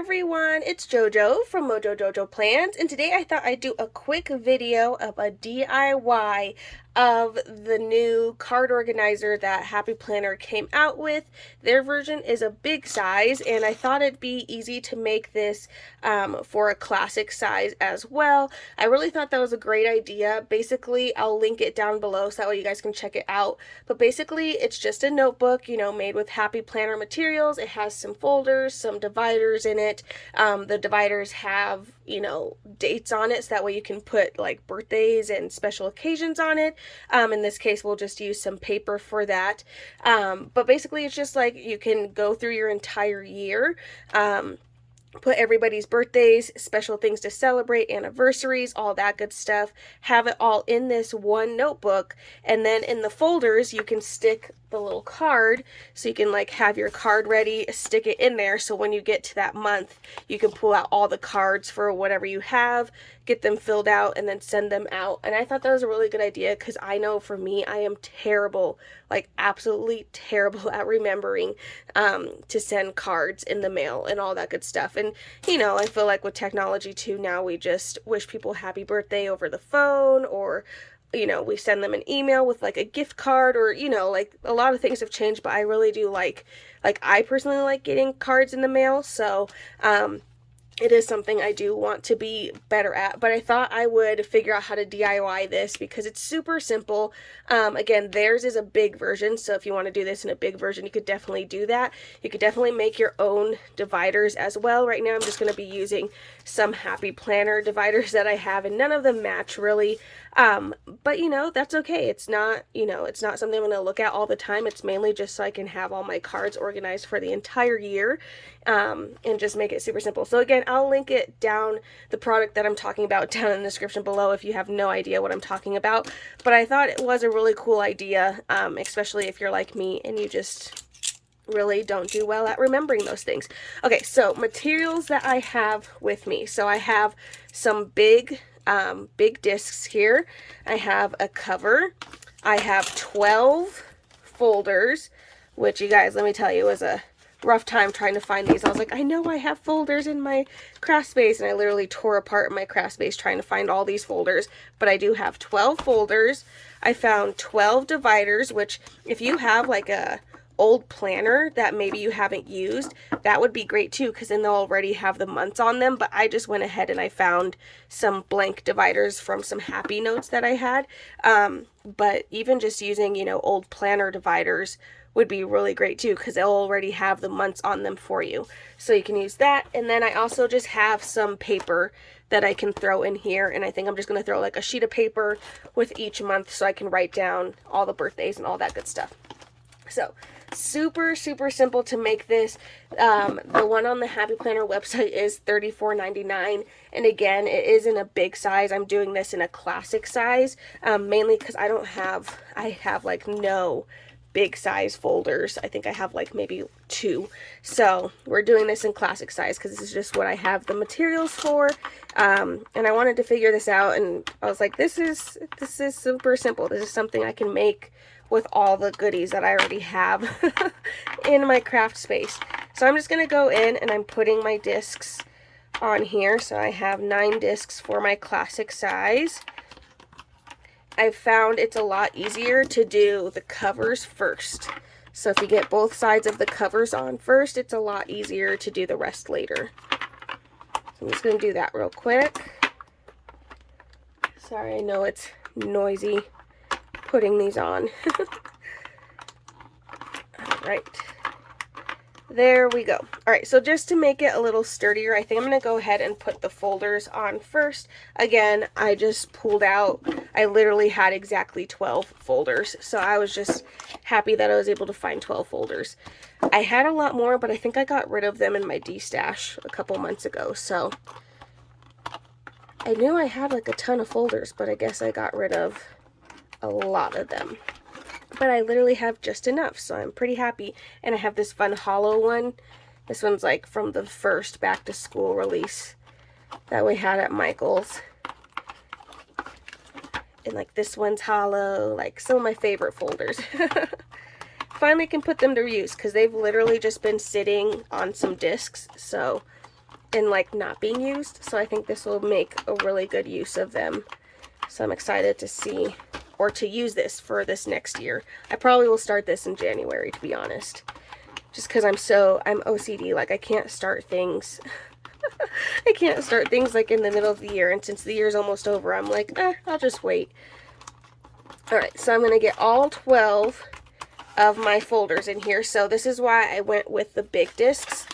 everyone, it's JoJo from Mojo Jojo Plans, and today I thought I'd do a quick video of a DIY of the new card organizer that Happy Planner came out with. Their version is a big size, and I thought it'd be easy to make this for a classic size as well. I really thought that was a great idea. Basically, I'll link it down below so that way you guys can check it out. But basically, it's just a notebook, made with Happy Planner materials. It has some folders, some dividers in it. The dividers have, dates on it, so that way you can put like birthdays and special occasions on it. In this case, we'll just use some paper for that. But basically, it's just like you can go through your entire year. Put everybody's birthdays, special things to celebrate, anniversaries, all that good stuff. Have it all in this one notebook. And then in the folders, you can stick the little card, so you can like have your card ready, stick it in there, so when you get to that month, you can pull out all the cards for whatever you have, get them filled out, and then send them out. And I thought that was a really good idea, because I know for me, I am terrible, like absolutely terrible at remembering to send cards in the mail and all that good stuff. And I feel like with technology too, now we just wish people happy birthday over the phone, or we send them an email with like a gift card, or like a lot of things have changed. But I really do like I personally like getting cards in the mail, so it is something I do want to be better at. But I thought I would figure out how to DIY this because it's super simple. Again, theirs is a big version, so if you want to do this in a big version, you could definitely do that. You could definitely make your own dividers as well. Right now I'm just going to be using some Happy Planner dividers that I have, and none of them match really. But that's okay. It's not, it's not something I'm going to look at all the time. It's mainly just so I can have all my cards organized for the entire year, and just make it super simple. So again, I'll link it down, the product that I'm talking about, down in the description below if you have no idea what I'm talking about. But I thought it was a really cool idea, especially if you're like me and you just really don't do well at remembering those things. Okay, so materials that I have with me. So I have some big discs here. I have a cover. I have 12 folders, which, you guys, let me tell you, was a rough time trying to find these. I was like, I know I have folders in my craft space, and I literally tore apart my craft space trying to find all these folders. But I do have 12 folders. I found 12 dividers, which if you have like a old planner that maybe you haven't used, that would be great too, because then they'll already have the months on them. But I just went ahead and I found some blank dividers from some Happy Notes that I had. But even just using, old planner dividers would be really great too, because they'll already have the months on them for you. So you can use that. And then I also just have some paper that I can throw in here, and I think I'm just going to throw like a sheet of paper with each month so I can write down all the birthdays and all that good stuff. So super simple to make this. The one on the Happy Planner website is $34.99, and again, it is in a big size. I'm doing this in a classic size, mainly because I have like no big size folders. I think I have like maybe 2. So we're doing this in classic size because this is just what I have the materials for. And I wanted to figure this out, and I was like, this is super simple. This is something I can make with all the goodies that I already have in my craft space. So I'm just going to go in and I'm putting my discs on here. So I have 9 discs for my classic size. I've found it's a lot easier to do the covers first. So if you get both sides of the covers on first, it's a lot easier to do the rest later. So I'm just going to do that real quick. Sorry, I know it's noisy putting these on. Alright, there we go. Alright, so just to make it a little sturdier, I think I'm going to go ahead and put the folders on first. Again, I just pulled out, I literally had exactly 12 folders, so I was just happy that I was able to find 12 folders. I had a lot more, but I think I got rid of them in my D-stash a couple months ago, so I knew I had like a ton of folders, but I guess I got rid of a lot of them. But I literally have just enough, so I'm pretty happy. And I have this fun hollow one. This one's like from the first back to school release that we had at Michael's. And like this one's hollow, like some of my favorite folders. Finally can put them to use because they've literally just been sitting on some discs. So and like not being used. So I think this will make a really good use of them. So I'm excited to see, or to use this for this next year. I probably will start this in January, to be honest. Just because I'm OCD, like I can't start things. I can't start things like in the middle of the year, and since the year's almost over, I'm like, I'll just wait. Alright, so I'm going to get all 12 of my folders in here. So this is why I went with the big discs,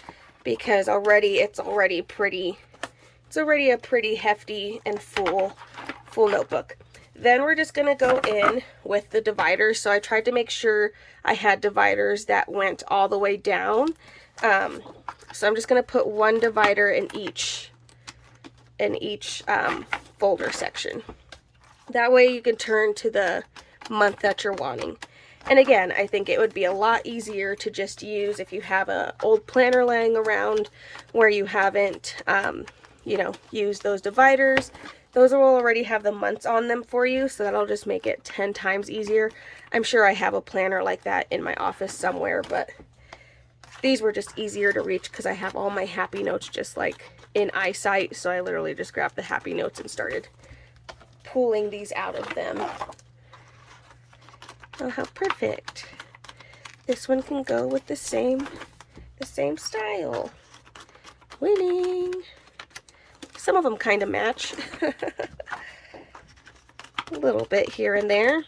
because it's already a pretty hefty and full notebook. Then we're just going to go in with the dividers. So I tried to make sure I had dividers that went all the way down. So I'm just going to put one divider in each folder section. That way you can turn to the month that you're wanting. And again, I think it would be a lot easier to just use if you have an old planner laying around where you haven't, used those dividers. Those will already have the months on them for you, so that'll just make it 10 times easier. I'm sure I have a planner like that in my office somewhere, but these were just easier to reach because I have all my happy notes just like in eyesight, so I literally just grabbed the happy notes and started pulling these out of them. Oh, how perfect. This one can go with the same style. Winning. Some of them kind of match. A little bit here and there.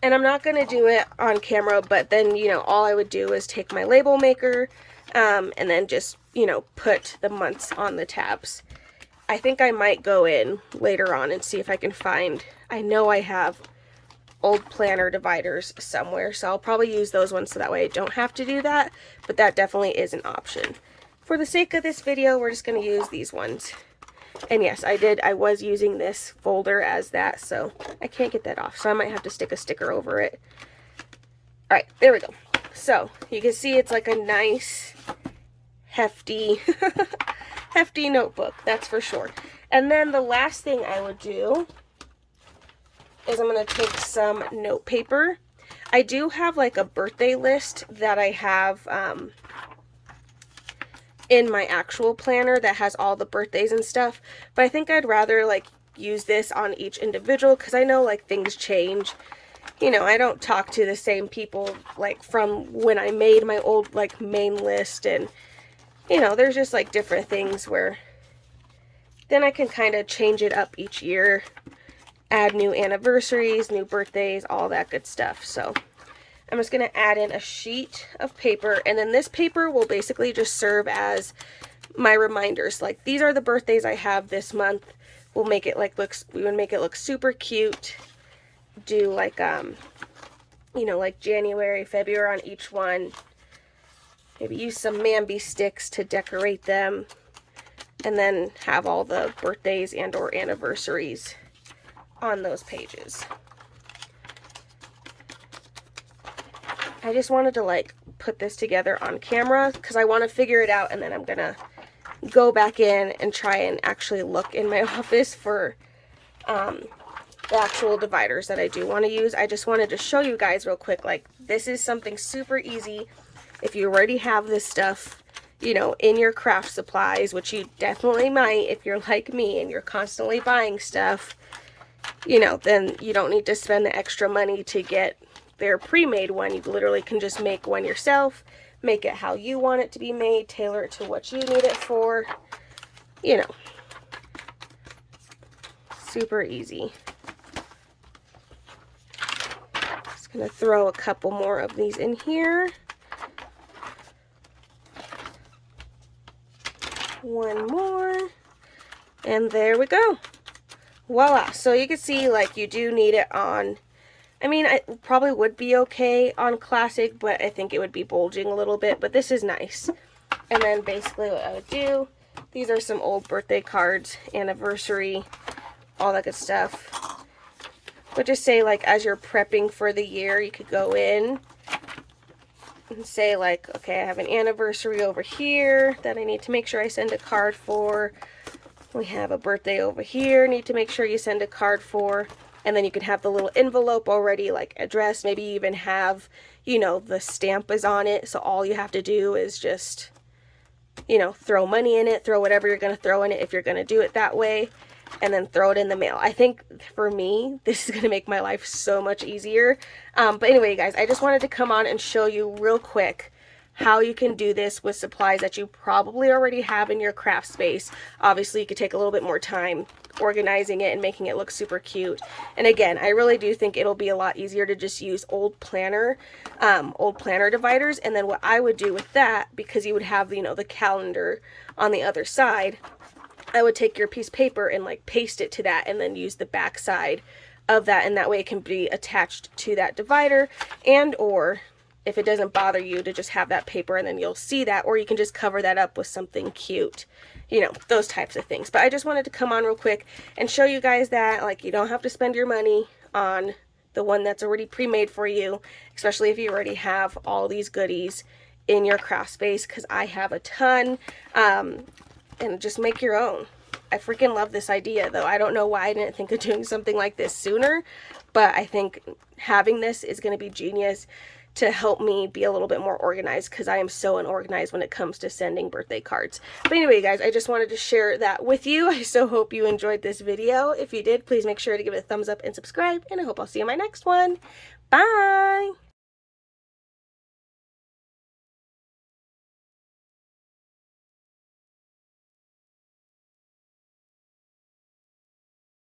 And I'm not going to do it on camera, but then, all I would do is take my label maker and then just, put the months on the tabs. I think I might go in later on and see if I can find, I know I have old planner dividers somewhere, so I'll probably use those ones so that way I don't have to do that, but that definitely is an option. For the sake of this video, we're just going to use these ones. And yes, I was using this folder as that, so I can't get that off, so I might have to stick a sticker over it. Alright, there we go. So, you can see it's like a nice, hefty, hefty notebook, that's for sure. And then the last thing I would do is I'm going to take some note paper. I do have like a birthday list that I have in my actual planner that has all the birthdays and stuff, but I think I'd rather like use this on each individual because I know like things change. I don't talk to the same people like from when I made my old like main list, and there's just like different things where then I can kind of change it up each year, add new anniversaries, new birthdays, all that good stuff. So I'm just going to add in a sheet of paper, and then this paper will basically just serve as my reminders. Like, these are the birthdays I have this month. We would make it look super cute. Do like, like January, February on each one. Maybe use some Mambi sticks to decorate them, and then have all the birthdays and or anniversaries on those pages. I just wanted to like put this together on camera because I want to figure it out, and then I'm gonna go back in and try and actually look in my office for the actual dividers that I do want to use. I just wanted to show you guys real quick, like, this is something super easy if you already have this stuff, in your craft supplies, which you definitely might if you're like me and you're constantly buying stuff. Then you don't need to spend the extra money to get their pre-made one. You literally can just make one yourself, make it how you want it to be made, tailor it to what you need it for. Super easy. Just gonna throw a couple more of these in here. One more, and there we go. Voila. So you can see, like, you do need it on, I probably would be okay on classic, but I think it would be bulging a little bit, but this is nice. And then basically what I would do, these are some old birthday cards, anniversary, all that good stuff. But just say, like, as you're prepping for the year, you could go in and say, like, okay, I have an anniversary over here that I need to make sure I send a card for. We have a birthday over here, need to make sure you send a card for. And then you can have the little envelope already, like, addressed. Maybe even have, the stamp is on it, so all you have to do is just you know, throw money in it, throw whatever you're going to throw in it if you're going to do it that way, and then throw it in the mail. I think for me, this is going to make my life so much easier. But anyway, guys, I just wanted to come on and show you real quick how you can do this with supplies that you probably already have in your craft space. Obviously, you could take a little bit more time organizing it and making it look super cute. And again, I really do think it'll be a lot easier to just use old planner dividers. And then what I would do with that, because you would have, you know, the calendar on the other side, I would take your piece of paper and like paste it to that and then use the back side of that, and that way it can be attached to that divider, and or if it doesn't bother you to just have that paper and then you'll see that, or you can just cover that up with something cute, you know, those types of things. But I just wanted to come on real quick and show you guys that, like, you don't have to spend your money on the one that's already pre-made for you, especially if you already have all these goodies in your craft space, because I have a ton, and just make your own. I freaking love this idea, though. I don't know why I didn't think of doing something like this sooner, but I think having this is going to be genius to help me be a little bit more organized, because I am so unorganized when it comes to sending birthday cards. But anyway, guys, I just wanted to share that with you. I so hope you enjoyed this video. If you did, please make sure to give it a thumbs up and subscribe, and I hope I'll see you in my next one. Bye!